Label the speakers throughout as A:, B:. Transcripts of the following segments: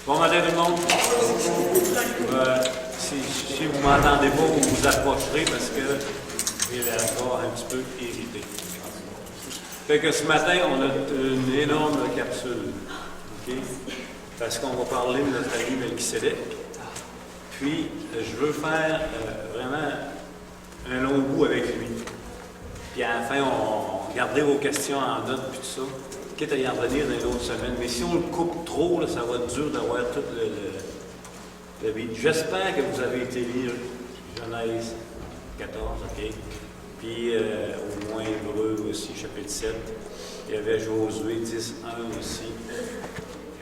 A: Bon matin tout le monde. Si vous ne m'entendez pas, vous vous approcherez parce que j'ai la voix un petit peu irritée. Fait que ce matin, on a une énorme capsule. Okay? Parce qu'on va parler de notre ami Melchisédek. Puis, je veux faire vraiment un long bout avec lui. Puis à la fin, on gardera vos questions en note, puis tout ça. Quitte à y en revenir dans une autre semaine. Mais si on le coupe trop, là, ça va être dur d'avoir tout le beat. J'espère que vous avez été lire Genèse 14, OK? Puis au moins Hébreux aussi, chapitre 7. Il y avait Josué 10, 1 aussi.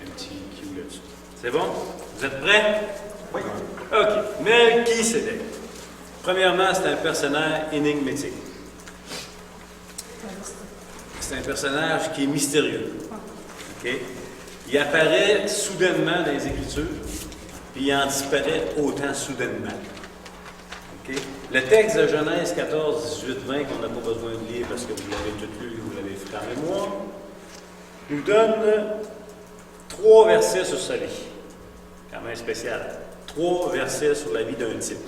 A: Un petit cue là-dessus. C'est bon? Vous êtes prêts? Oui. OK. Melchisédek. Premièrement, c'est un personnage énigmatique. C'est un personnage qui est mystérieux. Okay? Il apparaît soudainement dans les Écritures, puis il en disparaît autant soudainement. Okay? Le texte de Genèse 14, 18, 20, qu'on n'a pas besoin de lire parce que vous l'avez tout lu, vous l'avez fait en mémoire, nous donne 3 versets sur sa vie. Quand même spécial. 3 versets sur la vie d'un type.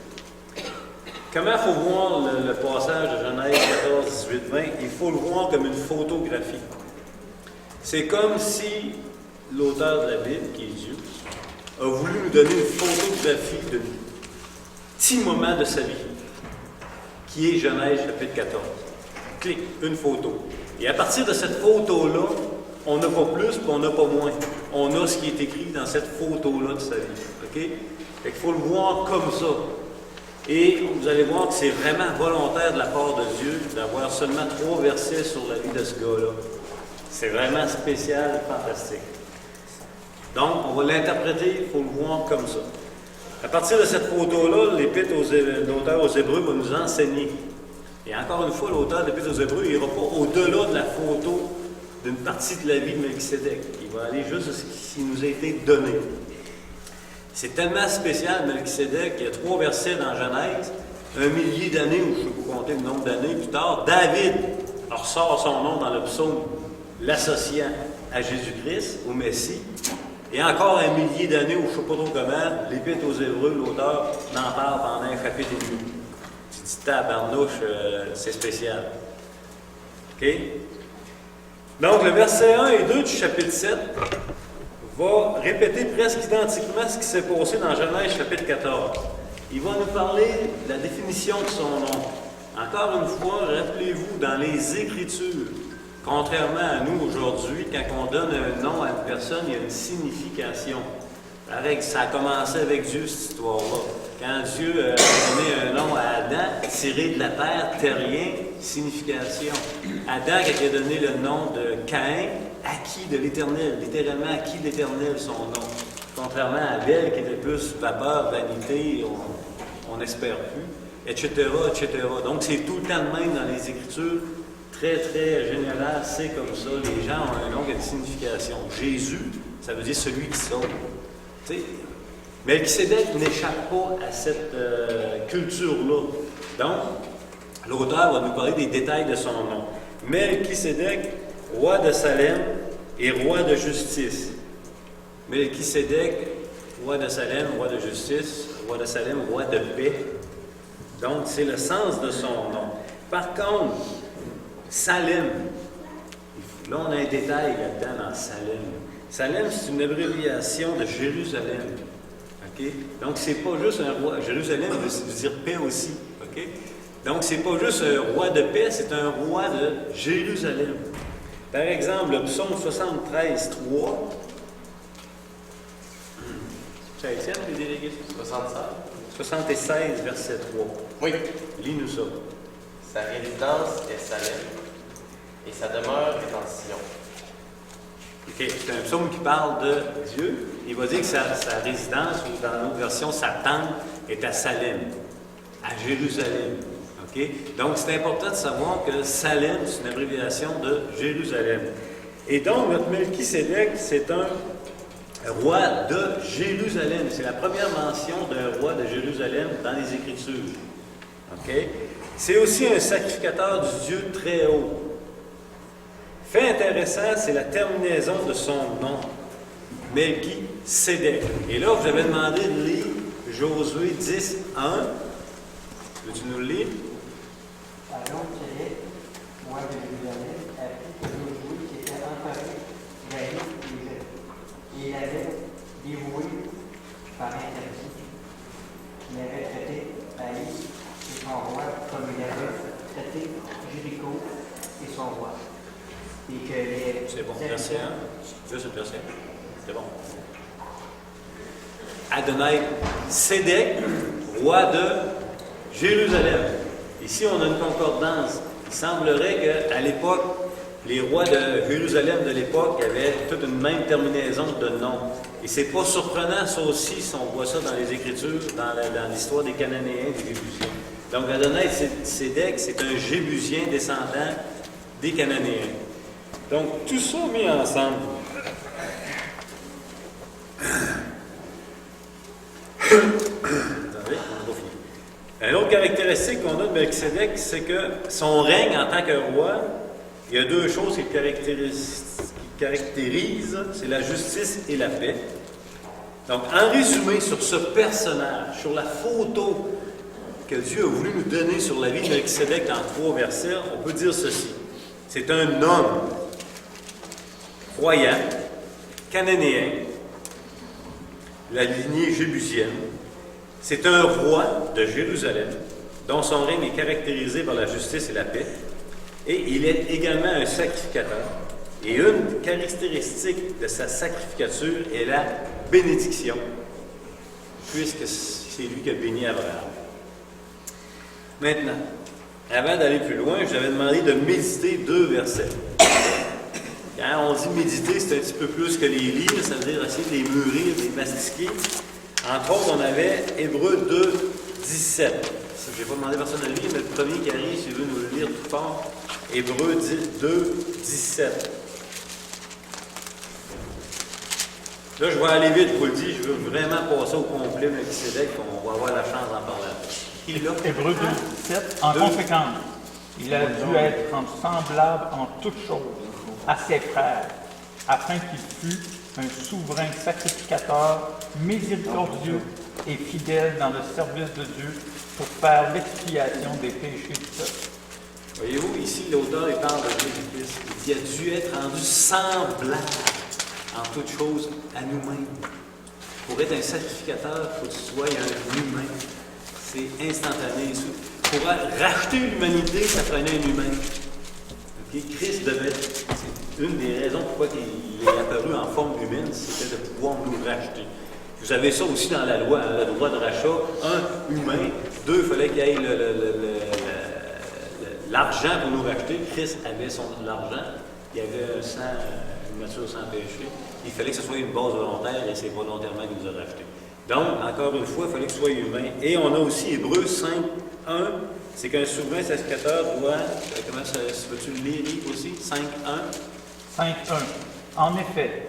A: Comment il faut voir le passage de Genèse 14, 18, 20? Il faut le voir comme une photographie. C'est comme si l'auteur de la Bible, qui est Dieu, a voulu nous donner une photographie d'un petit moment de sa vie, qui est Genèse chapitre 14. Clique, une photo. Et à partir de cette photo-là, on n'a pas plus, puis on n'a pas moins. On a ce qui est écrit dans cette photo-là de sa vie. OK? Fait qu'il faut le voir comme ça. Et vous allez voir que c'est vraiment volontaire de la part de Dieu d'avoir seulement 3 versets sur la vie de ce gars-là. C'est vraiment spécial, fantastique. Donc, on va l'interpréter, il faut le voir comme ça. À partir de cette photo-là, l'Épître l'auteur aux Hébreux va nous enseigner. Et encore une fois, l'auteur de l'Épître aux Hébreux, il n'ira pas au-delà de la photo d'une partie de la vie de Melchisédek. Il va aller juste à ce qui nous a été donné. C'est tellement spécial, Melchisédek, qu'il y a 3 versets dans Genèse, 1 millier d'années, ou je peux vous compter le nombre d'années plus tard, David ressort son nom dans le psaume, l'associant à Jésus-Christ, au Messie, et encore 1 millier d'années, ou je ne sais pas trop comment, l'Épître aux Hébreux, l'auteur n'en parle pendant un chapitre et demi. Tu dis tabarnouche, c'est spécial. OK? Donc, le verset 1 et 2 du chapitre 7 va répéter presque identiquement ce qui s'est passé dans Genèse chapitre 14. Il va nous parler de la définition de son nom. Encore une fois, rappelez-vous, dans les Écritures, contrairement à nous aujourd'hui, quand on donne un nom à une personne, il y a une signification. Pareil, ça a commencé avec Dieu, cette histoire-là. Quand Dieu a donné un nom à Adam, tiré de la terre, terrien, signification. Adam, quand il a donné le nom de Caïn, acquis de l'Éternel, littéralement acquis de l'Éternel, son nom. Contrairement à Abel, qui était plus vapeur, vanité, on n'espère plus, etc., etc. Donc, c'est tout le temps de même dans les Écritures, très, très général, c'est comme ça. Les gens ont un nom qui a une signification. Jésus, ça veut dire celui qui sauve. Tu sais, Melchisédek n'échappe pas à cette culture-là. Donc, l'auteur va nous parler des détails de son nom. Melchisédek, roi de Salem et roi de justice. Melchisédek, roi de Salem, roi de justice, roi de Salem, roi de paix. Donc, c'est le sens de son nom. Par contre, Salem, là on a un détail là-dedans dans Salem. Salem, c'est une abréviation de Jérusalem. Okay? Donc, c'est pas juste un roi. Jérusalem veut dire paix aussi. Okay? Donc, c'est pas juste un roi de paix, c'est un roi de Jérusalem. Par exemple, le psaume 73, 3. Ça Étienne, les délégués? 76, verset 3.
B: Oui.
A: Lis-nous ça.
B: Sa résidence est Salem et sa demeure est en Sion.
A: OK. C'est un psaume qui parle de Dieu. Il va dire que sa résidence, ou dans l'autre version, sa tente est à Salem, à Jérusalem. OK? Donc, c'est important de savoir que Salem, c'est une abréviation de Jérusalem. Et donc, notre Melchisédek, c'est un roi de Jérusalem. C'est la première mention d'un roi de Jérusalem dans les Écritures. OK? C'est aussi un sacrificateur du Dieu très haut. Fait intéressant, c'est la terminaison de son nom. Melchisédek. Et là, vous avez demandé de lire Josué 10, 1. Veux-tu nous le lire?
C: Alors, Sédec, roi de Jérusalem, apprit que Josué s'était emparé d'Aïe et il avait dévoué par interdit. Il avait traité Aïe et son roi comme il avait traité Jéricho et son roi. Et que les
A: C'est bon, verset 1. Juste le verset 1. C'est bon. Adonai Sédek, roi de Jérusalem. Ici, on a une concordance. Il semblerait qu'à l'époque, les rois de Jérusalem de l'époque avaient toute une même terminaison de nom. Et c'est pas surprenant, ça aussi, si on voit ça dans les Écritures, dans l'histoire des Cananéens, des Jébusiens. Donc, Adonai Sédek, c'est un Jébusien descendant des Cananéens. Donc, tout ça mis ensemble. Attendez, on va finir. Une autre caractéristique qu'on a de Melchisédek, c'est que son règne en tant que roi, il y a deux choses qui caractérisent, c'est la justice et la paix. Donc, en résumé, sur ce personnage, sur la photo que Dieu a voulu nous donner sur la vie de Melchisédek dans 3 versets, on peut dire ceci. C'est un homme croyant, cananéen, la lignée jébusienne. C'est un roi de Jérusalem, dont son règne est caractérisé par la justice et la paix. Et il est également un sacrificateur. Et une caractéristique de sa sacrificature est la bénédiction, puisque c'est lui qui a béni Abraham. Maintenant, avant d'aller plus loin, je vous avais demandé de méditer 2 versets. Quand on dit méditer, c'est un petit peu plus que les lire, ça veut dire essayer de les mûrir, de les mastiquer. Entre autres, on avait Hébreux 2, 17. Je n'ai pas demandé à personne de le lire, mais le premier qui arrive, si vous voulez nous le lire tout fort, Hébreux 2, 17. Là, je vais aller vite, je vous le dis, je veux vraiment passer au complet, Melchisédek, on va avoir la chance d'en parler après. Il est là.
D: Hébreux 2, 17. En conséquence, il a dû être rendu semblable en toutes choses à ses frères, afin qu'il fût un souverain sacrificateur, miséricordieux et fidèle dans le service de Dieu pour faire l'expiation des péchés du peuple.
A: Voyez-vous, ici, l'auteur il parle de Jésus-Christ, qui a dû être rendu semblable en toutes choses à nous-mêmes. Pour être un sacrificateur, il faut que tu sois un humain. C'est instantané. Pour racheter l'humanité, ça prenait un humain. Okay? Christ devait. C'est une des raisons pourquoi il est apparu en forme humaine, c'était de pouvoir nous racheter. Vous avez ça aussi dans la loi, hein, le droit de rachat. 1, humain. 2, il fallait qu'il y ait l'argent pour nous racheter. Christ avait l'argent. Il y avait une nature sans péché. Il fallait que ce soit une base volontaire et c'est volontairement qu'il nous a rachetés. Donc, encore une fois, il fallait que ce soit humain. Et on a aussi Hébreux 5, 1. C'est qu'un souverain sacrificateur doit. Comment ça. Veux-tu le lire aussi? 5, 1.
D: 5.1. En effet,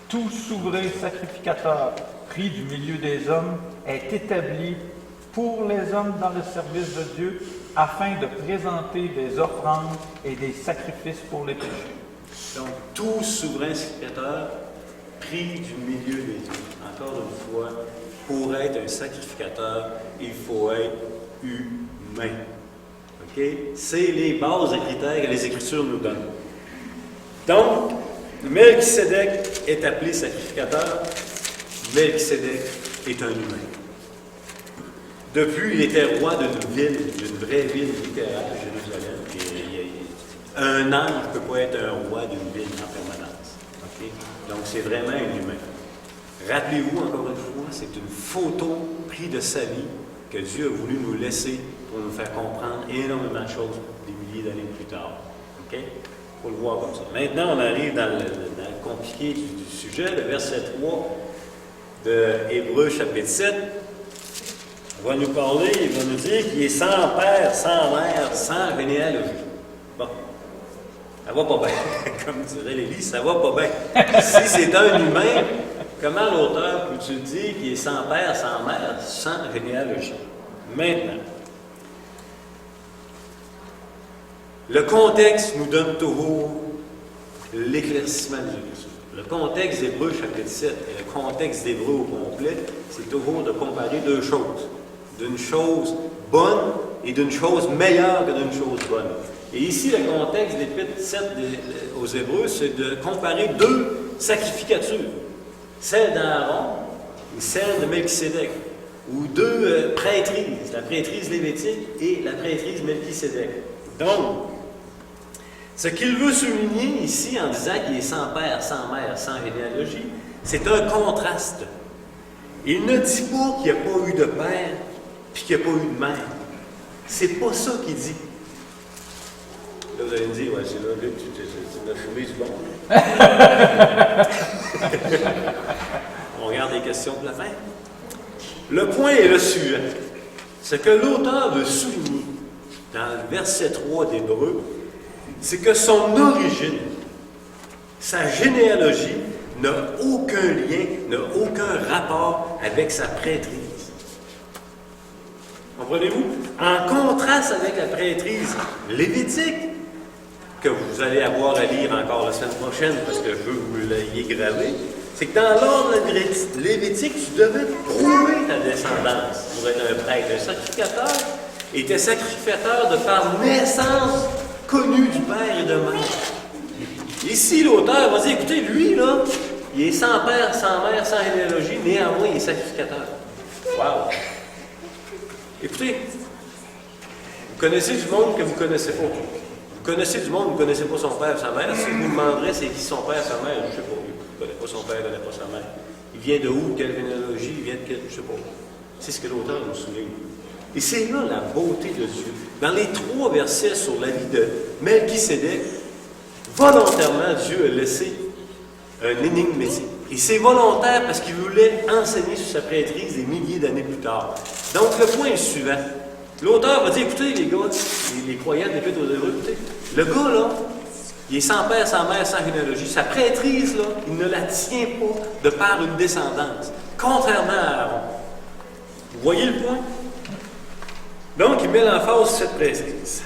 D: tout souverain sacrificateur pris du milieu des hommes est établi pour les hommes dans le service de Dieu afin de présenter des offrandes et des sacrifices pour les péchés.
A: Donc, tout souverain sacrificateur pris du milieu des hommes. Encore une fois, pour être un sacrificateur, il faut être humain. OK? C'est les bases et critères que les Écritures nous donnent. Donc, Melchisédek est appelé sacrificateur. Melchisédek est un humain. Depuis, il était roi d'une ville, d'une vraie ville littéraire de Jérusalem. Un ange ne peut pas être un roi d'une ville en permanence. Okay? Donc, c'est vraiment un humain. Rappelez-vous, encore une fois, c'est une photo prise de sa vie que Dieu a voulu nous laisser pour nous faire comprendre énormément de choses des milliers d'années plus tard. OK? Il faut le voir comme ça. Maintenant, on arrive dans le compliqué du sujet, le verset 3 de Hébreux chapitre 7. Il va nous parler, il va nous dire qu'il est sans père, sans mère, sans généalogie. Bon. Ça va pas bien. Comme dirait l'Église, ça va pas bien. Si c'est un humain, comment l'auteur peut-tu dire qu'il est sans père, sans mère, sans généalogie? Maintenant, le contexte nous donne toujours l'éclaircissement des Écritures. Le contexte d'Hébreux chapitre 7 et le contexte d'Hébreux au complet, c'est toujours de comparer deux choses. D'une chose bonne et d'une chose meilleure que d'une chose bonne. Et ici, le contexte de l'Épître 7 aux Hébreux, c'est de comparer deux sacrificatures. Celle d'Aaron et celle de Melchisédek. Ou deux prêtrises, la prêtrise lévitique et la prêtrise Melchisédek. Donc, ce qu'il veut souligner ici en disant qu'il est sans père, sans mère, sans généalogie, c'est un contraste. Il ne dit pas qu'il n'y a pas eu de père puis qu'il n'y a pas eu de mère. C'est pas ça qu'il dit. Là, vous allez me dire, ouais, c'est là, Luc, tu m'as fumé du bon. On regarde les questions de la fin. Le point est le suivant. Ce que l'auteur veut souligner dans le verset 3 d'Hébreux, c'est que son origine, sa généalogie, n'a aucun lien, n'a aucun rapport avec sa prêtrise. Comprenez-vous? En contraste avec la prêtrise lévitique, que vous allez avoir à lire encore la semaine prochaine, parce que je veux que vous l'ayez gravé, c'est que dans l'ordre lévitique, tu devais prouver ta descendance pour être un prêtre. Un sacrificateur était sacrificateur de par naissance connue du père et de mère. Ici, l'auteur va dire, écoutez, lui, là, il est sans père, sans mère, sans généalogie, néanmoins, il est sacrificateur. Wow! Écoutez, vous connaissez du monde que vous ne connaissez pas. Vous connaissez du monde, vous ne connaissez pas son père, sa mère. Si vous demanderez c'est qui son père, sa mère, je ne sais pas. Il ne connaît pas son père, il ne connaît pas sa mère. Il vient de où, quelle généalogie, il vient de quel, je ne sais pas. C'est ce que l'auteur nous souligne. Et c'est là la beauté de Dieu. Dans les 3 versets sur la vie de Melchisédek, volontairement, Dieu a laissé un énigmatique. Et c'est volontaire parce qu'il voulait enseigner sur sa prêtrise des milliers d'années plus tard. Donc, le point est suivant. L'auteur va dire, écoutez, les gars, les croyants de l'Épître aux Hébreux, écoutez, le gars, là, il est sans père, sans mère, sans généalogie. Sa prêtrise, là, il ne la tient pas de par une descendance, contrairement à Aaron. Vous voyez le point? Donc, il met l'emphase sur cette prêtrise.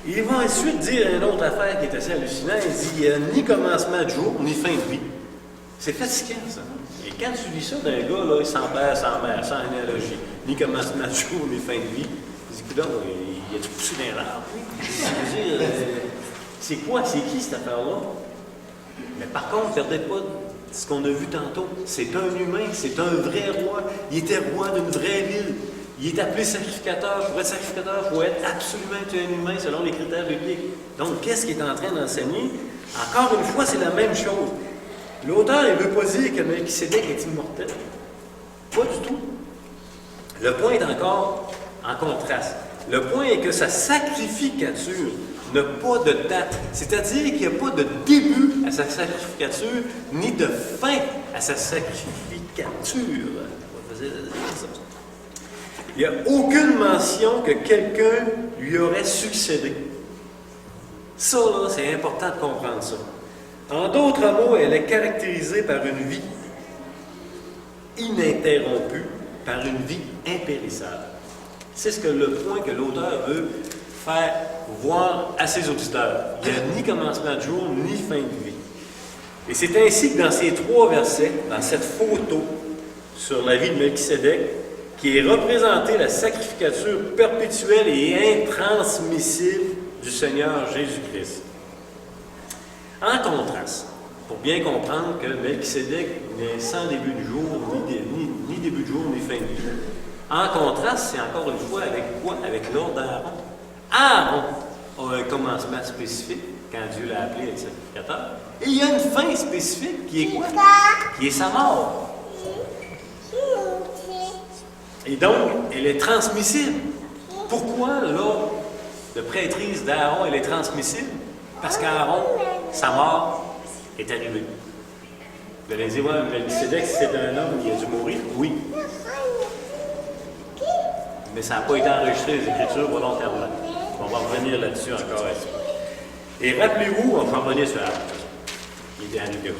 A: Il va ensuite dire une autre affaire qui est assez hallucinante. Il dit, il n'y a ni commencement de jour, ni fin de vie. C'est fatigant, ça. Et quand tu lis ça d'un gars, là, sans père, sans mère, sans généalogie, ni commencement de jour, ni fin de vie, tu dis, écoute, il a-tu poussé dans l'arbre? Je veux dire, c'est quoi? C'est qui cette affaire-là? Mais par contre, ne perdez pas ce qu'on a vu tantôt. C'est un humain, c'est un vrai roi. Il était roi d'une vraie ville. Il est appelé sacrificateur. Pour être sacrificateur, il faut être absolument un humain selon les critères bibliques. Donc, qu'est-ce qu'il est en train d'enseigner? Encore une fois, c'est la même chose. L'auteur, il ne veut pas dire que Melchisédek est immortel. Pas du tout. Le point est encore en contraste. Le point est que sa sacrificature n'a pas de date. C'est-à-dire qu'il n'y a pas de début à sa sacrificature, ni de fin à sa sacrificature. Il n'y a aucune mention que quelqu'un lui aurait succédé. Ça, là, c'est important de comprendre ça. En d'autres mots, elle est caractérisée par une vie ininterrompue, par une vie impérissable. C'est ce que le point que l'auteur veut faire voir à ses auditeurs. Il n'y a ni commencement de jour, ni fin de vie. Et c'est ainsi que dans ces 3 versets, dans cette photo sur la vie de Melchisédek, qui est représentée la sacrificature perpétuelle et intransmissible du Seigneur Jésus-Christ. En contraste, pour bien comprendre que Melchisédek n'est sans début du jour, ni début de jour, ni fin de vie. En contraste, c'est encore une fois avec quoi? Avec l'ordre d'Aaron. Aaron a un commencement spécifique, quand Dieu l'a appelé être sacrificateur. Et il y a une fin spécifique, qui est quoi? Qui est sa mort. Et donc, elle est transmissible. Pourquoi l'ordre de prêtrise d'Aaron, elle est transmissible? Parce qu'Aaron, sa mort est arrivée. Vous allez dire, ouais, Melchisédek, si c'est un homme, il a dû mourir. Oui. Mais ça n'a pas été enregistré les Écritures volontairement. On va revenir là-dessus encore. Et rappelez-vous, on va revenir sur Aaron. Il est arrivé.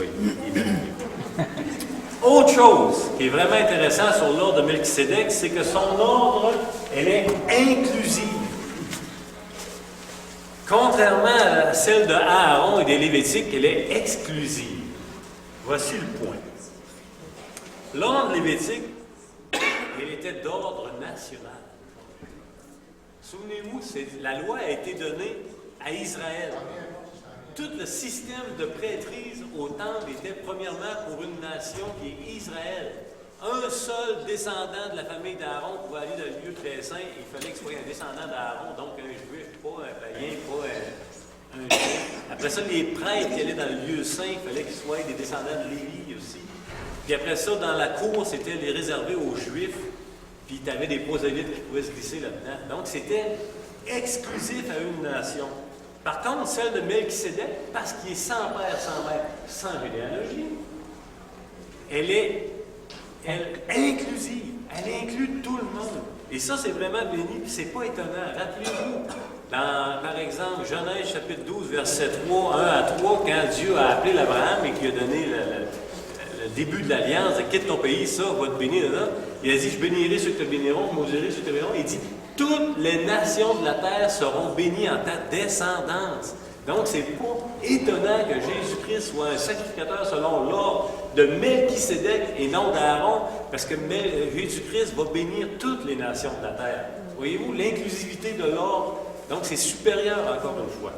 A: Autre chose qui est vraiment intéressant sur l'ordre de Melchisédek, c'est que son ordre, elle est inclusive. Contrairement à celle de Aaron et des Lévitiques, elle est exclusive. Voici le point. L'ordre lévitique, il était d'ordre national. Souvenez-vous, la loi a été donnée à Israël. Tout le système de prêtrise au temple était premièrement pour une nation qui est Israël. Un seul descendant de la famille d'Aaron pouvait aller dans le lieu très saint. Il fallait que ce soit un descendant d'Aaron, donc un juif, pas un païen, pas un juif. Après ça, les prêtres qui allaient dans le lieu saint, il fallait qu'ils soient des descendants de Lévi aussi. Puis après ça, dans la cour, c'était les réservés aux Juifs. Puis tu avais des prosélytes qui pouvaient se glisser là-dedans. Donc c'était exclusif à une nation. Par contre, celle de Melchisédek, parce qu'il est sans père, sans mère, sans généalogie, elle est inclusive. Elle inclut tout le monde. Et ça, c'est vraiment béni, puis c'est pas étonnant. Rappelez-vous, par exemple, Genèse chapitre 12, verset 3, 1 à 3, quand Dieu a appelé l'Abraham et qu'il a donné le début de l'alliance, quitte ton pays, ça, va te bénir dedans. Il a dit, je bénirai ceux qui te béniront, je maudirai ceux qui te béniront. Il dit, toutes les nations de la terre seront bénies en ta descendance. Donc, c'est pas étonnant que Jésus-Christ soit un sacrificateur selon l'ordre de Melchisédek et non d'Aaron, parce que Jésus-Christ va bénir toutes les nations de la terre. Voyez-vous, l'inclusivité de l'ordre, donc c'est supérieur encore une fois.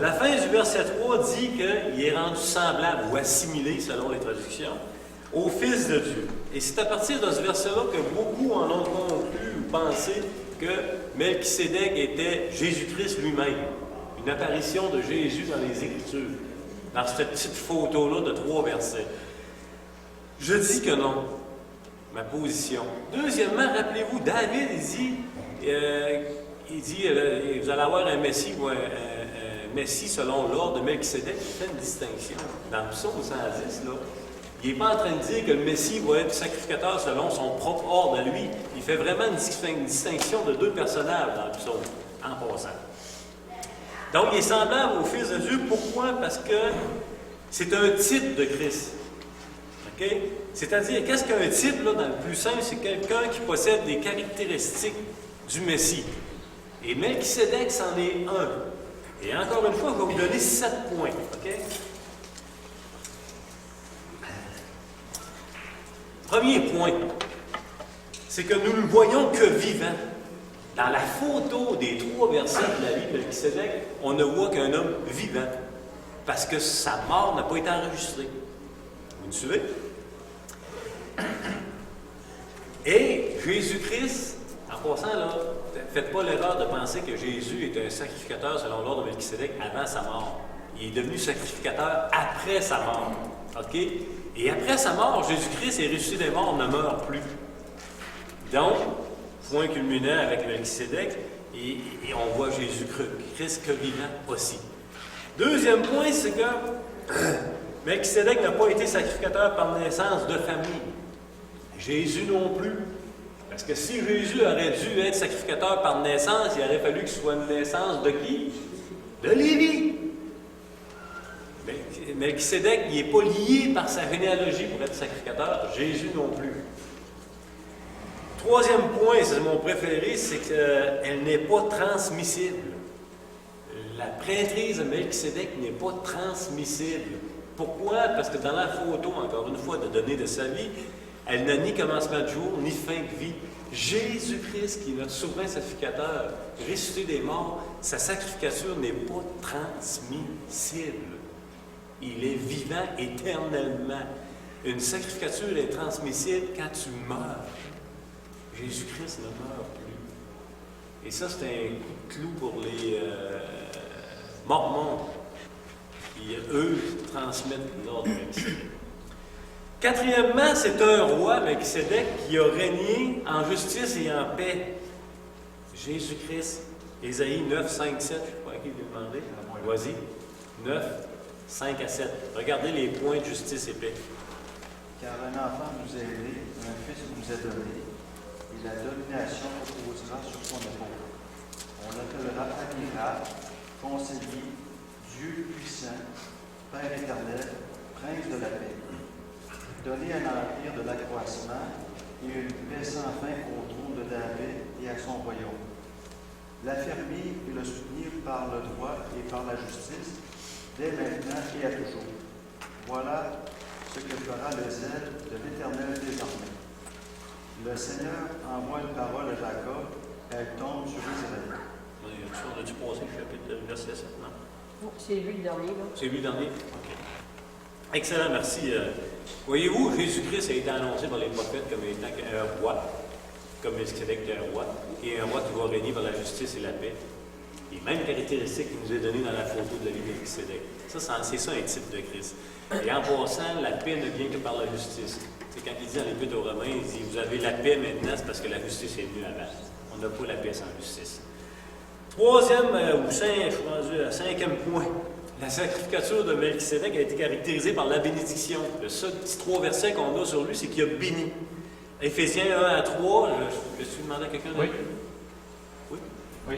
A: La fin du verset 3 dit qu'il est rendu semblable ou assimilé, selon les traductions, au Fils de Dieu. Et c'est à partir de ce verset-là que beaucoup en ont conclu ou pensé que Melchisédek était Jésus-Christ lui-même. Une apparition de Jésus dans les Écritures, dans cette petite photo-là de 3 versets. Je dis que non, ma position. Deuxièmement, rappelez-vous, David, il dit, vous allez avoir un Messie ou un Messie selon l'ordre de Melchisédek. Il fait une distinction. Dans le psaume 110, là, il n'est pas en train de dire que le Messie va être sacrificateur selon son propre ordre à lui. Il fait vraiment une distinction de 2 personnages dans le psaume, en passant. Donc, il est semblable au Fils de Dieu. Pourquoi? Parce que c'est un type de Christ. OK? C'est-à-dire, qu'est-ce qu'un type, là, dans le plus simple? C'est quelqu'un qui possède des caractéristiques du Messie. Et Melchisédek, c'en est un. Et encore une fois, je vais vous donner 7 points. OK? Premier point, c'est que nous ne le voyons que vivant. Dans la photo des 3 versets de la vie de Melchisédek, on ne voit qu'un homme vivant, parce que sa mort n'a pas été enregistrée. Vous me suivez? Et Jésus-Christ, en passant là, faites pas l'erreur de penser que Jésus est un sacrificateur selon l'ordre de Melchisédek avant sa mort. Il est devenu sacrificateur après sa mort. OK? Et après sa mort, Jésus-Christ est ressuscité des morts, ne meurt plus. Donc, point culminant avec Melchisédek, et on voit Jésus-Christ que vivant aussi. Deuxième point, c'est que Melchisédek n'a pas été sacrificateur par naissance de famille. Jésus non plus. Parce que si Jésus aurait dû être sacrificateur par naissance, il aurait fallu que ce soit une naissance de qui? De Lévi. Melchisédek, il n'est pas lié par sa généalogie pour être sacrificateur. Jésus non plus. Troisième point, c'est mon préféré, c'est qu'elle n'est pas transmissible. La prêtrise de Melchisédek n'est pas transmissible. Pourquoi? Parce que dans la photo, encore une fois, de données de sa vie, elle n'a ni commencement de jour, ni fin de vie. Jésus-Christ, qui est notre souverain sacrificateur, ressuscité des morts, sa sacrificature n'est pas transmissible. Il est vivant éternellement. Une sacrificature est transmissible quand tu meurs. Jésus-Christ ne meurt plus. Et ça, c'est un clou pour les Mormons, qui, eux, transmettent l'ordre de Melchisédek. Quatrièmement, c'est un roi, Melchisédek, qui a régné en justice et en paix. Jésus-Christ, Ésaïe 9, 5, 7, je ne sais pas à qui vous demandez. Vas-y. 9, 5 à 7. Regardez les points de justice et paix.
E: Car un enfant nous est né, un fils nous est donné, et la domination reposera sur son épaule. On l'appellera admirable, conseiller, Dieu puissant, Père éternel, prince de la paix. Donner un empire de l'accroissement et une paix sans fin au trône de David et à son royaume. l'affermir et le soutenir par le droit et par la justice, dès maintenant et à toujours. Voilà ce que fera le zèle de l'Éternel désormais. Le Seigneur envoie une parole à Jacob, elle tombe sur Israël.
A: On a-tu passé le chapitre verset 7, non?
F: Oh, c'est lui le dernier, là.
A: C'est lui le dernier? OK. Excellent, merci. Voyez-vous, Jésus-Christ a été annoncé par les prophètes comme étant un roi, comme Melchisédek était un roi, et un roi qui va régner par la justice et la paix. Les mêmes caractéristiques qui nous est données dans la photo de la vie de Melchisédek. C'est ça un type de Christ. Et en passant, la paix ne vient que par la justice. C'est quand il dit dans l'Épître aux Romains, il dit, vous avez la paix maintenant, c'est parce que la justice est venue avant. On n'a pas la paix sans justice. Troisième, ou cinquième point, la sacrificature de Melchisédek a été caractérisée par la bénédiction. Le seul petit 3 versets qu'on a sur lui, c'est qu'il a béni. Éphésiens 1 à 3, je vais demander à quelqu'un de
D: Oui.
A: Oui.
D: Oui,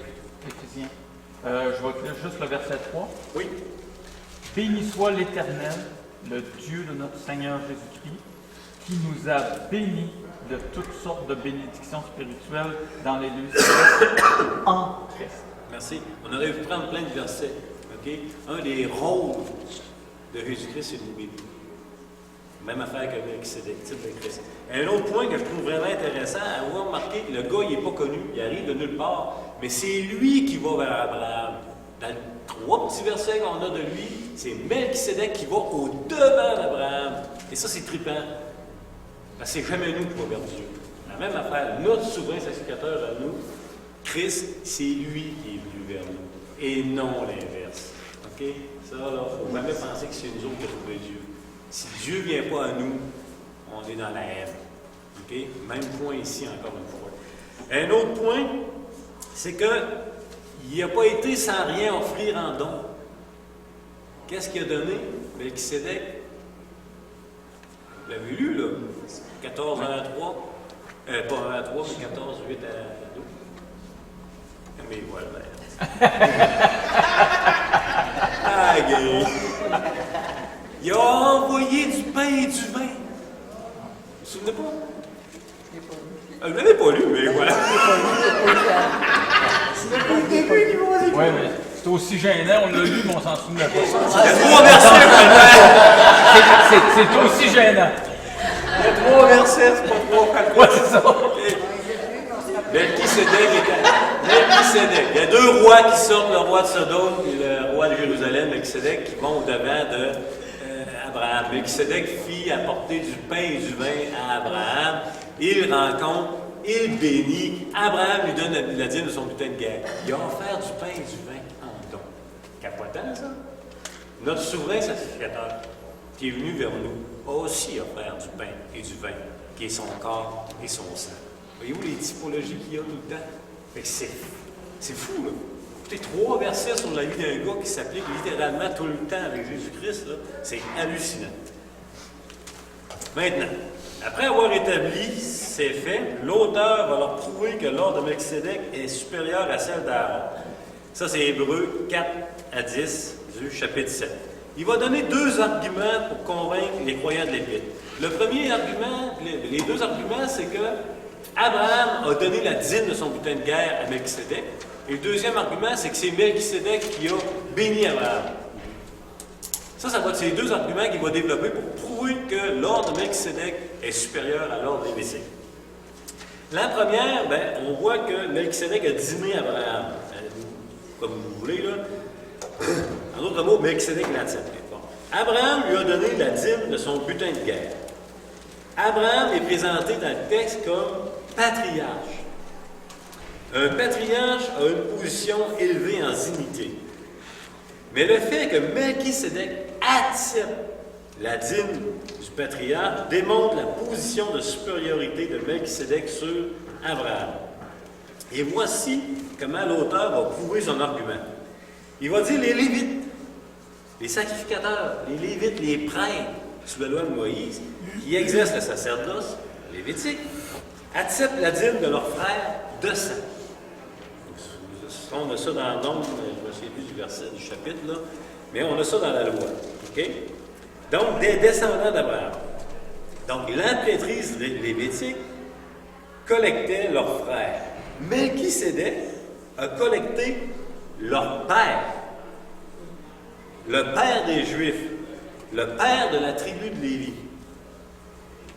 D: Éphésiens. Je vais lire juste le verset 3.
A: Oui.
D: Béni soit l'Éternel, le Dieu de notre Seigneur Jésus-Christ, qui nous a bénis de toutes sortes de bénédictions spirituelles dans les lieux célestes en Christ.
A: Merci. On aurait pu prendre plein de versets. OK? Un des rôles de Jésus-Christ, c'est de nous bénir. Même affaire que Melchisédek, type de Christ. Un autre point que je trouve vraiment intéressant, à vous remarquer que le gars, il n'est pas connu, il arrive de nulle part, mais c'est lui qui va vers Abraham. Dans les 3 petits versets qu'on a de lui, c'est Melchisédek qui va au-devant d'Abraham. Et ça, c'est trippant. Parce que c'est jamais nous qui va vers Dieu. La même affaire, notre souverain sacrificateur à nous, Christ, c'est lui qui est venu vers nous, et non l'inverse. OK? Ça, là, il ne faut jamais penser que c'est nous autres qui avons trouvé Dieu. Si Dieu ne vient pas à nous, on est dans la haine. OK? Même point ici, encore une fois. Un autre point, c'est qu'il n'a pas été sans rien offrir en don. Qu'est-ce qu'il a donné? Melchisédek, vous l'avez lu, là? 14 à 3. Pas 1 à 3, mais 14, 8 à 12. Mais voilà. Ah, gay. Il a envoyé du pain et du vin. Vous vous souvenez pas? Vous ne l'avez pas lu, mais voilà.
D: Oui, mais c'est aussi gênant, on l'a lu, mais on s'en souvenait pas.
A: Il y a 3 versets, vraiment.
D: C'est aussi gênant.
A: Il y a 3 versets, c'est pas 3 quatre.
D: Ouais, c'est ça.
A: Melchisédek. Il y a 2 rois qui sortent, le roi de Sodome et le roi de Jérusalem, Melchisédek, qui vont au-devant d'Abraham. Melchisédek fit apporter du pain et du vin à Abraham. Il rencontre, il bénit. Abraham lui donne la dîme de son butin de guerre. Il a offert du pain et du vin en don. Capotant, ça? Notre souverain sacrificateur, qui est venu vers nous, a aussi offert du pain et du vin, qui est son corps et son sang. Voyez-vous les typologies qu'il y a tout le temps? Fait que c'est fou, là. Écoutez, 3 versets sur la vie d'un gars qui s'applique littéralement tout le temps avec Jésus-Christ, là, c'est hallucinant. Maintenant, après avoir établi ces faits, l'auteur va leur prouver que l'ordre de Melchisédek est supérieur à celle d'Aaron. Ça, c'est Hébreux 4 à 10 du chapitre 7. Il va donner 2 arguments pour convaincre les croyants de l'Épître. Le premier argument, les 2 arguments, c'est que Abraham a donné la dîme de son butin de guerre à Melchisédek. Et le deuxième argument, c'est que c'est Melchisédek qui a béni Abraham. Ça va être ces 2 arguments qu'il va développer pour prouver que l'ordre de Melchisédek est supérieur à l'ordre lévitique. La première, on voit que Melchisédek a dîmé Abraham. Comme vous voulez, là. En d'autres mots, Melchisédek l'a accepté. Bon. Abraham lui a donné la dîme de son butin de guerre. Abraham est présenté dans le texte comme patriarche. Un patriarche a une position élevée en dignité. Mais le fait que Melchisédek accepte la dîme du patriarche démontre la position de supériorité de Melchisédek sur Abraham. Et voici comment l'auteur va prouver son argument. Il va dire les Lévites, les sacrificateurs, les Lévites, les prêtres, sous la loi de Moïse, qui exercent le sacerdoce lévitique, acceptent la dîme de leurs frères de sang. On a ça dans le nombre, je ne me souviens plus du verset du chapitre, là, mais on a ça dans la loi. Okay? Donc, des descendants d'Abraham. Donc, l'empêtrise lévitique collectait leurs frères. Melchisédek a collecté leur père, le père des Juifs, le père de la tribu de Lévi.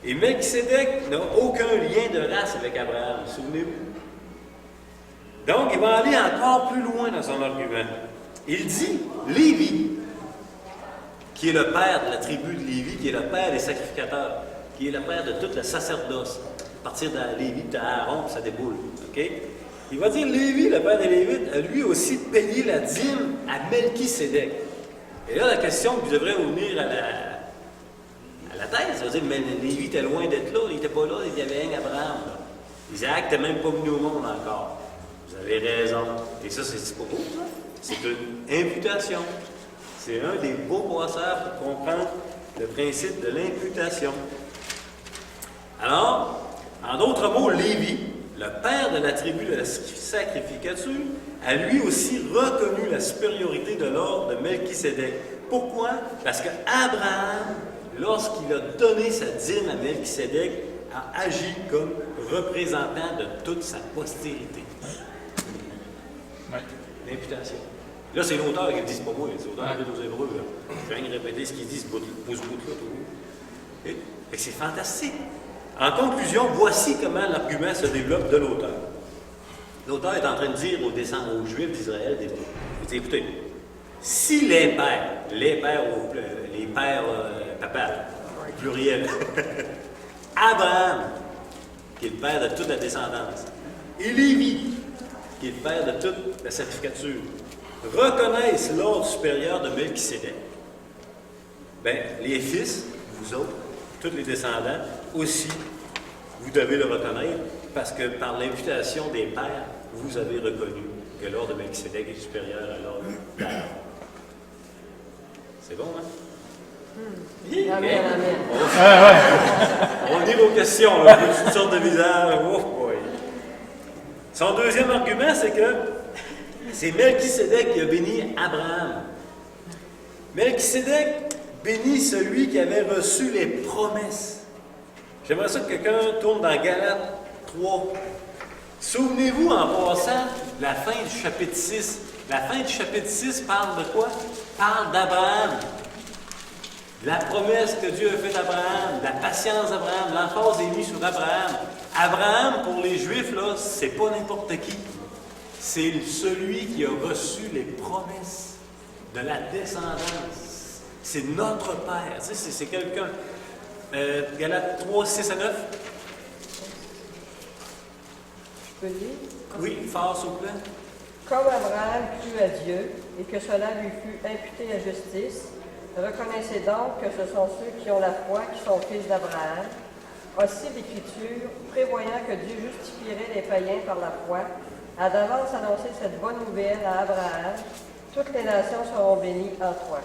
A: Et Melchisédek n'a aucun lien de race avec Abraham, souvenez-vous. Donc, il va aller encore plus loin dans son argument. Il dit, Lévi, qui est le père de la tribu de Lévi, qui est le père des sacrificateurs, qui est le père de tout le sacerdoce, à partir de Lévi, d'Aaron, ça déboule. OK? Il va dire, Lévi, le père des Lévites, a lui aussi payé la dîme à Melchisédek. Et là, la question qui devrait revenir à la thèse, ça veut dire, mais Lévi était loin d'être là, il n'était pas là, il y avait un Abraham. Là. Isaac n'était même pas venu au monde encore. Vous avez raison. Et ça, c'est pas beau, ça? C'est une imputation. C'est un des beaux passages pour comprendre le principe de l'imputation. Alors, en d'autres mots, Lévi, le père de la tribu de la sacrificature, a lui aussi reconnu la supériorité de l'ordre de Melchisédek. Pourquoi? Parce que Abraham, lorsqu'il a donné sa dîme à Melchisédek, a agi comme représentant de toute sa postérité.
D: Ouais.
A: L'imputation. Là, c'est l'auteur qui le dit, c'est pas moi, c'est l'auteur qui est aux Hébreux. Je viens de répéter ce qu'il dit, ce bout-là, tout. Et c'est fantastique. En conclusion, voici comment l'argument se développe de l'auteur. L'auteur est en train de dire aux Juifs d'Israël, il dit, écoutez, si les pères papa, au pluriel, Abraham, qui est le père de toute la descendance, et Lévi, qui est le père de toute la sacrificature, reconnaissent l'ordre supérieur de Melchisédek, bien, les fils, vous autres, tous les descendants, aussi, vous devez le reconnaître, parce que par l'imputation des pères, vous avez reconnu que l'ordre de Melchisédek est supérieur à l'ordre d'Aaron. C'est bon, hein?
F: Amen, amen.
A: On dit vos questions, là, toutes sortes de visages. Oh boy. Son deuxième argument, c'est que c'est Melchisédek qui a béni Abraham. Melchisédek bénit celui qui avait reçu les promesses. J'aimerais ça que quelqu'un tourne dans Galates 3. Souvenez-vous, en passant, la fin du chapitre 6. La fin du chapitre 6 parle de quoi? Parle d'Abraham. La promesse que Dieu a faite à Abraham, la patience d'Abraham, l'emphase est mise sur Abraham. Abraham, pour les Juifs, là, c'est pas n'importe qui. C'est celui qui a reçu les promesses de la descendance. C'est notre Père. Tu sais, c'est quelqu'un. Galates 3, 6 à 9.
F: Je peux lire?
A: Oui, fort, s'il vous plaît.
F: Comme Abraham crut à Dieu et que cela lui fut imputé à justice, reconnaissez donc que ce sont ceux qui ont la foi qui sont fils d'Abraham. Aussi l'Écriture, prévoyant que Dieu justifierait les païens par la foi, a d'avance annoncé cette bonne nouvelle à Abraham. Toutes les nations seront bénies en toi.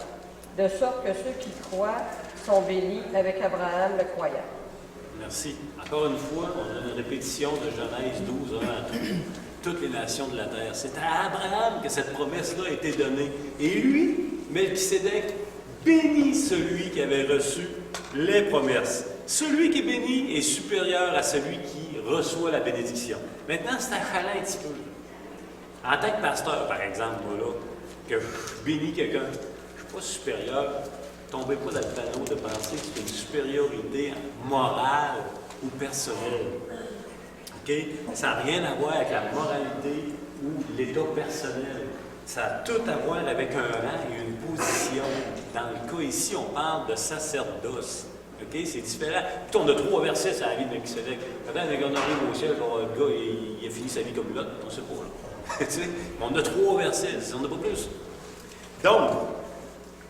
F: De sorte que ceux qui croient sont bénis avec Abraham le croyant.
A: Merci. Encore une fois, on a une répétition de Genèse 12, 1 à 3. Toutes les nations de la terre. C'est à Abraham que cette promesse-là a été donnée. Et lui, Melchisédek, bénit celui qui avait reçu les promesses. Celui qui est béni est supérieur à celui qui reçoit la bénédiction. Maintenant, c'est à chaler un petit peu. En tant que pasteur, par exemple, moi, là, que je bénis quelqu'un, je ne suis pas supérieur. Tombez pas dans le panneau de penser que c'est une supériorité morale ou personnelle. OK? Ça n'a rien à voir avec la moralité ou l'état personnel. Ça a tout à voir avec un rang et une position. Dans le cas ici, on parle de sacerdoce. OK? C'est différent. Puis on a 3 versets sur la vie de Melchisédek. Peut-être qu'on arrive au ciel, le gars, il a fini sa vie comme Lot, on ne sait pas. Là. On a 3 versets, on n'a pas plus. Donc,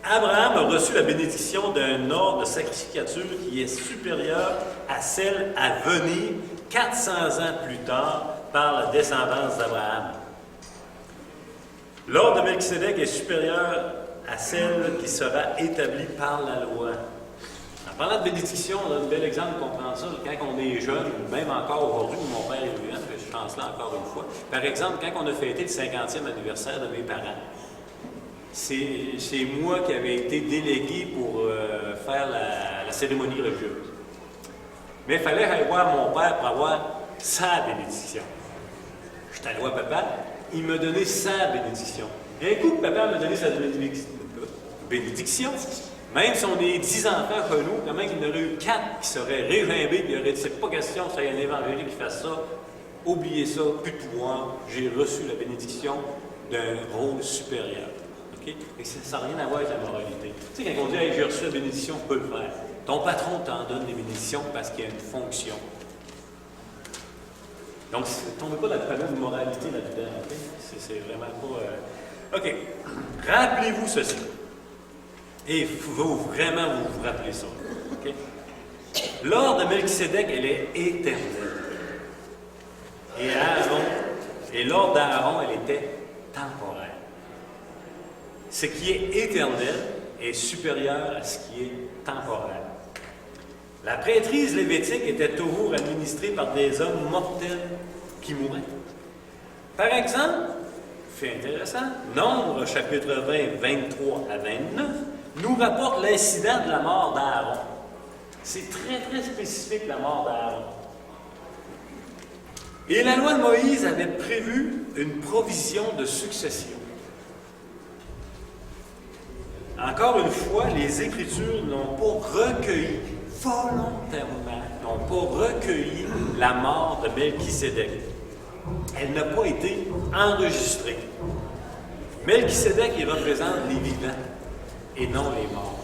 A: Abraham a reçu la bénédiction d'un ordre de sacrificature qui est supérieur à celle à venir 400 ans plus tard par la descendance d'Abraham. L'ordre de Melchisédek est supérieur à celle qui sera établie par la loi. En parlant de bénédiction, on a un bel exemple pour comprendre ça. Quand on est jeune, même encore aujourd'hui, où mon père est vivant, je pense là encore une fois. Par exemple, quand on a fêté le 50e anniversaire de mes parents, c'est moi qui avais été délégué pour faire la cérémonie religieuse. Mais il fallait aller voir mon père pour avoir sa bénédiction. J'étais allé voir papa, il m'a donné sa bénédiction. Et un coup, papa m'a donné sa bénédiction. Même si on est 10 enfants chez nous, quand même, il y en aurait eu 4 qui seraient régimbés, puis il aurait dit, c'est pas question, c'est un évangélique qui fasse ça. Oubliez ça, plus de pouvoir. J'ai reçu la bénédiction d'un rôle supérieur. Okay? Et ça n'a rien à voir avec la moralité. Tu sais, quand on dit, hey, j'ai reçu la bénédiction, je peux le faire. Ton patron t'en donne des bénédictions parce qu'il y a une fonction. Donc, ne tombez pas dans le panneau de moralité là-dedans. Okay? C'est vraiment pas. OK. Rappelez-vous ceci. Et il faut vraiment vous rappeler ça. Okay? L'ordre de Melchisédek, elle est éternelle. Et l'ordre d'Aaron, elle était temporaire. Ce qui est éternel est supérieur à ce qui est temporaire. La prêtrise lévitique était toujours administrée par des hommes mortels qui mouraient. Par exemple, fait intéressant, Nombre chapitre 20, 23 à 29, nous rapporte l'incident de la mort d'Aaron. C'est très, très spécifique, la mort d'Aaron. Et la loi de Moïse avait prévu une provision de succession. Encore une fois, les Écritures n'ont pas recueilli, volontairement, n'ont pas recueilli la mort de Melchisédek. Elle n'a pas été enregistrée. Melchisédek, il représente les vivants et non les morts.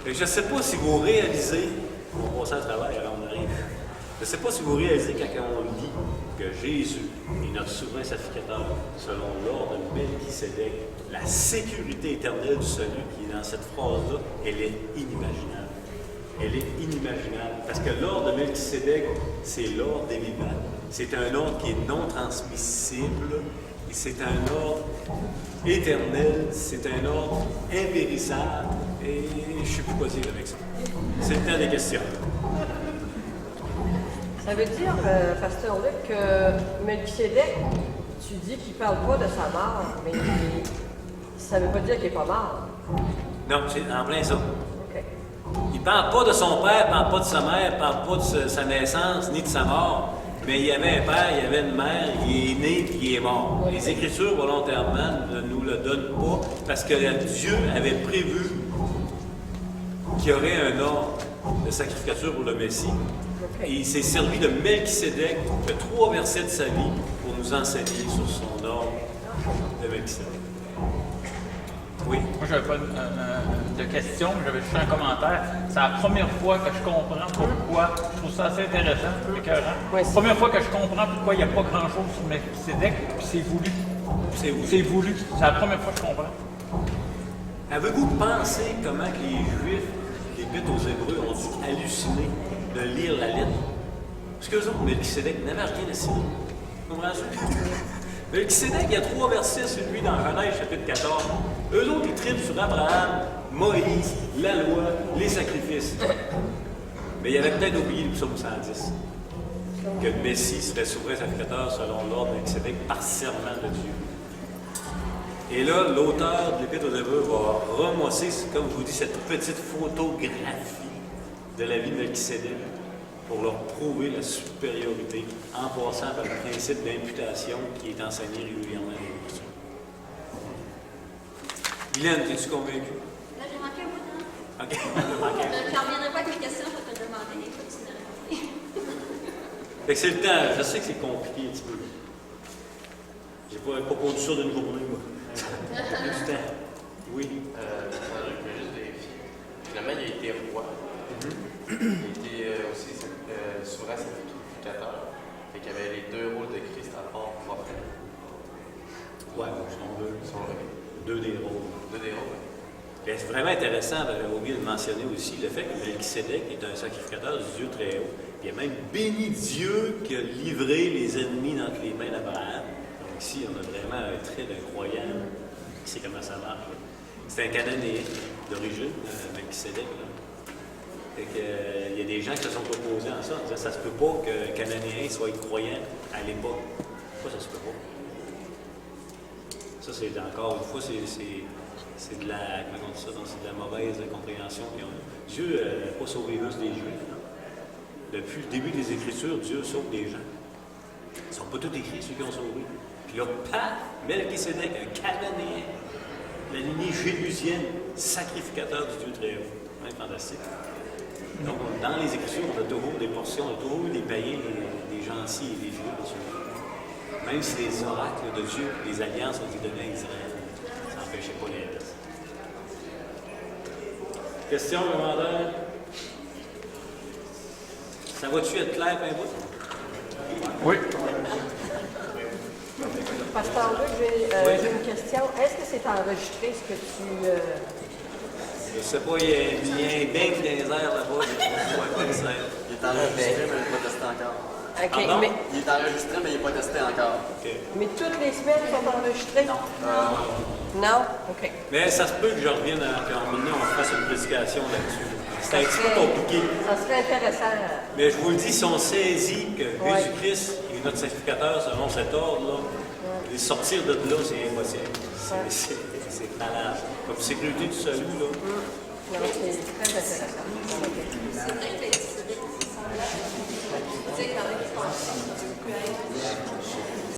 A: Et je ne sais pas si vous réalisez, on passe à travers, on arrive, je ne sais pas si vous réalisez quand on lit que Jésus est notre souverain sacrificateur selon l'ordre de Melchisédek, la sécurité éternelle du salut qui est dans cette phrase-là, elle est inimaginable. Elle est inimaginable. Parce que l'ordre de Melchisédek, c'est l'ordre des vivants. C'est un ordre qui est non transmissible. Et c'est un ordre éternel. C'est un ordre impérissable. Et je ne sais plus quoi dire avec ça. C'est le temps des questions.
F: Ça veut dire, Pasteur Luc, que Melchisédek, tu dis qu'il ne parle pas de sa mort, mais ça ne veut pas dire qu'il n'est pas mort.
A: Non, c'est en plein ça.
F: OK.
A: Il ne parle pas de son père, il ne parle pas de sa mère, il ne parle pas de sa naissance, ni de sa mort. Mais il y avait un père, il y avait une mère, il est né puis il est mort. Les Écritures, volontairement, ne nous le donnent pas parce que Dieu avait prévu qu'il y aurait un ordre de sacrificature pour le Messie.
F: Okay.
A: Et il s'est servi de Melchisédek, de 3 versets de sa vie, pour nous enseigner sur son ordre de Melchisédek. Oui?
D: Moi, je n'avais pas de questions, j'avais juste un commentaire. C'est la première fois que je comprends pourquoi, je trouve ça assez intéressant, écœurant.
F: Oui,
D: Première fois que je comprends pourquoi il n'y a pas grand-chose sur Melchisédek, puis c'est voulu.
A: C'est vous.
D: C'est voulu. C'est la première fois que je comprends.
A: Avez-vous pensé comment que les Juifs, l'Épître aux Hébreux, ont dû halluciner de lire la lettre? Parce qu'eux autres, Melchisédek n'avait rien à signer. Vous comprenez ça? Melchisédek, il y a 3 versets sur lui dans Genèse chapitre 14. Eux autres, ils triment sur Abraham, Moïse, la loi, les sacrifices. Mais il avait peut-être oublié le psaume 110. Que le Messie serait souverain sacrificateur selon l'ordre de Melchisédek par serment de Dieu. Et là, l'auteur de l'Épître aux Hébreux va remosser, comme je vous dis, cette petite photographie de la vie de Melchisédek pour leur prouver la supériorité en passant par le principe d'imputation qui est enseigné régulièrement dans l'Église. Guylaine, es-tu convaincu?
G: Là, j'ai manqué un bout de temps.
A: OK.
G: Je n'en reviendrai pas avec mes questions, je vais te le demander et tu me répondre.
A: Fait que c'est le temps. Je sais que c'est compliqué un petit peu. J'ai pas produit ça d'une journée, moi. J'ai du temps. Oui.
B: Je vais juste vérifier. Finalement, il a été roi. Il était aussi souverain sacrificateur. Fait qu'il y avait les 2 rôles de Christ à part prophète.
A: Ouais, si on veut.
B: Ils sont vrai.
A: 2 des rôles.
B: 2 des rôles.
A: Bien, c'est vraiment intéressant, j'avais oublié de mentionner aussi le fait que Melchisédek est un sacrificateur du Dieu très haut. Il a même béni Dieu qui a livré les ennemis entre les mains d'Abraham. Donc ici, on a vraiment un trait d'un croyant qui sait comment ça marche. C'est un Cananéen d'origine, Melchisédek. Fait que, il y a des gens qui se sont opposés à ça en disant ça se peut pas qu'un Cananéen soit croyant à l'époque. Pourquoi ça se peut pas? Ça, c'est encore une fois, c'est de la, comment on dit ça, donc c'est de la mauvaise compréhension. Dieu n'a pas sauvé juste des Juifs. Non? Depuis le début des Écritures, Dieu sauve des gens. Ils ne sont pas tous écrits, ceux qui ont sauvé. Puis Le pape Melchisédek, un cananéen, la lignée jébusienne, sacrificateur du Dieu très haut. Ouais, fantastique. Donc, dans les Écritures, on a toujours des portions, on a toujours des païens, des gentils et des juifs. Bien sûr. Même si les oracles de Dieu, les alliances ont été données à Israël, ça n'empêchait pas les restes. Question, commandeur? Ça va-tu être clair, un bout?
D: Oui.
F: Pasteur Luc, j'ai une question. Est-ce que c'est enregistré ce que tu...
A: Je sais pas, il y a un dingue dans les airs là-bas. Je sais pas quoi ça.
H: Il est enregistré, mais il n'est pas testé encore.
F: OK,
A: Pardon?
F: mais,
H: Il est enregistré, mais il n'est pas testé encore.
A: OK.
F: mais toutes les semaines sont enregistrées? Non. Non? OK.
A: Mais ça se peut que je revienne quand maintenant on fasse une prédication là-dessus. C'est un petit peu compliqué.
F: Ça serait intéressant.
A: Mais je vous le dis, si on saisit que
F: Ouais.
A: Jésus-Christ est notre sacrificateur selon cet ordre-là, et sortir de là, c'est impossible. C'est malade. Comme sécurité du salut, là.
F: Non, c'est très intéressant.